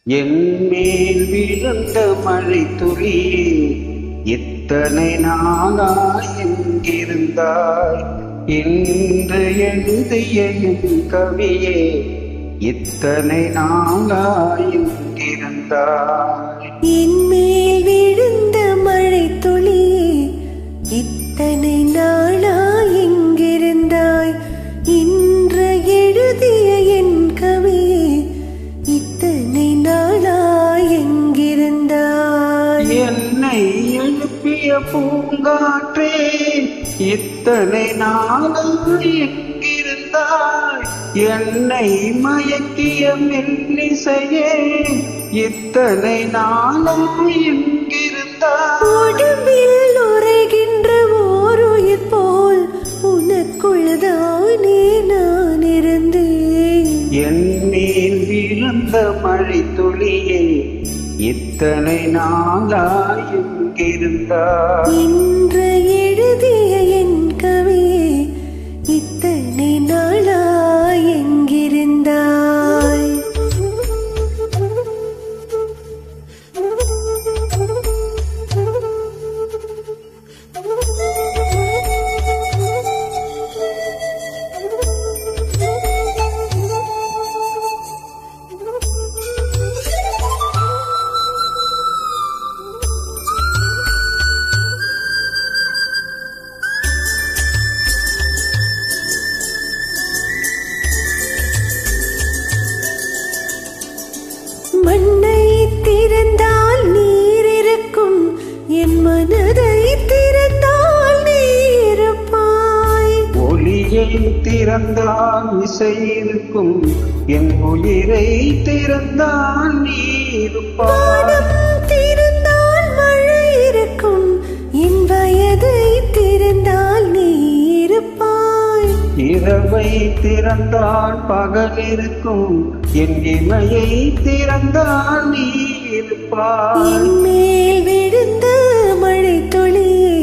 என் மேல் விழுந்த மழை துளியே இத்தனை நாளாய் எங்கிருந்தாய்? இன்று எழுதிய என் கவியே இத்தனை நாளாய் எங்கிருந்தாய்? என் மேல் விழுந்த மழை துளியே இத்தனை நாளாய் எங்கிருந்தாய்? இன்று எழுதிய என் கவியே இத்தனை நாளாய் எங்கிருந்தாய்? என்னை எழுப்பிய பூங்காற்றே இத்தனை நாளாய் எங்கிருந்தாய்? என்னை மயக்கிய மெல்லிசையே இத்தனை நாளாய் எங்கிருந்தாய்? உடம்பில் உறைகின்ற ஓருயிர் போல் உனக்குள்தானே நான் இருந்தேன். என் மேல் விழுந்த மழை துளியே இத்தனை நாளாய் எங்கிருந்தாய்? இன்று எழுதிய என் கவியே இத்தனை நாளாய் எங்கிருந்தாய்? மண்ணை திறந்தால் நீர் இருக்கும், என் மனதை திறந்தால் நீ இருப்பாய். ஒளியை திறந்தால் இசை இருக்கும், என் உயிரை திறந்தால் நீ இருப்பாய். வானம் திறந்தால் மழை இருக்கும், என் வயதை திறந்தால் நீ இருப்பாய். இரவை திறந்தால் பகல் இருக்கும், என் இமையை திறந்தால் நீ இருப்பாய். என் மேல் விழுந்த மழை துளியே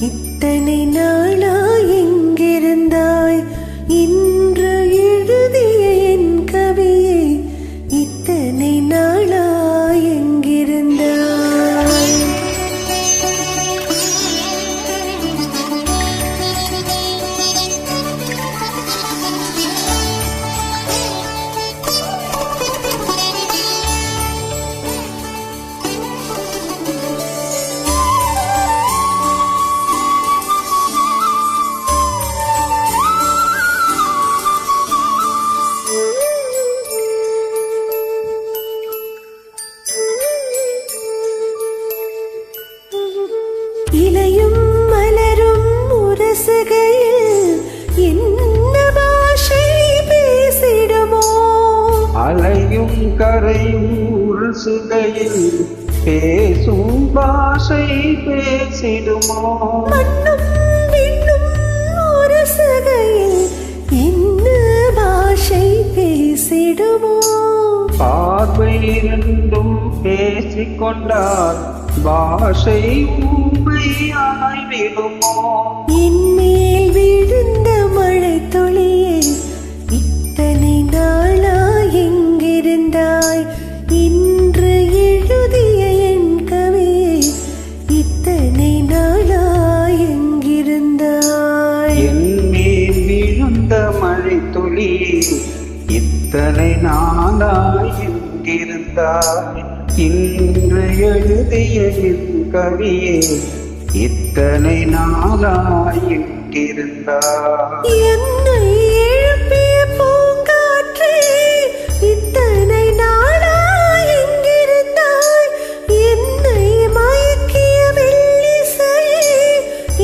இத்தனை நாளாய் எங்கிருந்தாய்? இன்று எழுதிய என் கவியே இத்தனை நாளாய் எங்கிருந்தாய்? இலையும் மலரும் உரசுகையில் என்ன பாஷை பேசிடுமோ? அலையும் கரையும் உரசுகையில் பேசும் பாஷை பேசிடுமோ? மண்ணும் விண்ணும் உரசுகையில் என்ன பாஷை பேசிடுமோ? பார்வை இரண்டும் பேசிக்கொண்டால் பாஷை ஊமையாய் விடுமோ? என் மேல் விழுந்த மழை துளியே இத்தனை நாளாய் எங்கிருந்தாய்? இன்று எழுதிய என் கவியே இத்தனை நாளாய் எங்கிருந்தாய்? என் மேல் விழுந்த மழை துளியே இத்தனை நாளாய் எங்கிருந்தாய்? இன்று எழுதிய என் கவியே இத்தனை நாளாய் எங்கிருந்தாய்? என்னை எழுப்பிய பூங்காற்றே இத்தனை நாளாய் எங்கிருந்தாய்? என்னை மயக்கிய மெல்லிசையே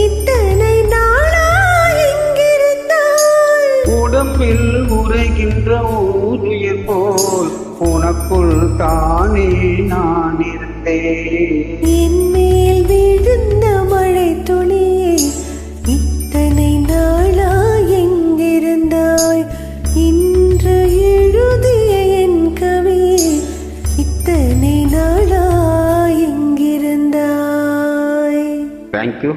இத்தனை நாளாய் எங்கிருந்தாய்? உடம்பில் உறைகின்ற ஊருயிர் போல் உனக்குள் தானே நான் இருந்தேன். என் மேல் விழுந்த மழை துளியே இத்தனை நாளாய் எங்கிருந்தாய்? இன்று எழுதிய என் கவியே இத்தனை நாளாய் எங்கிருந்தாய்? Thank you.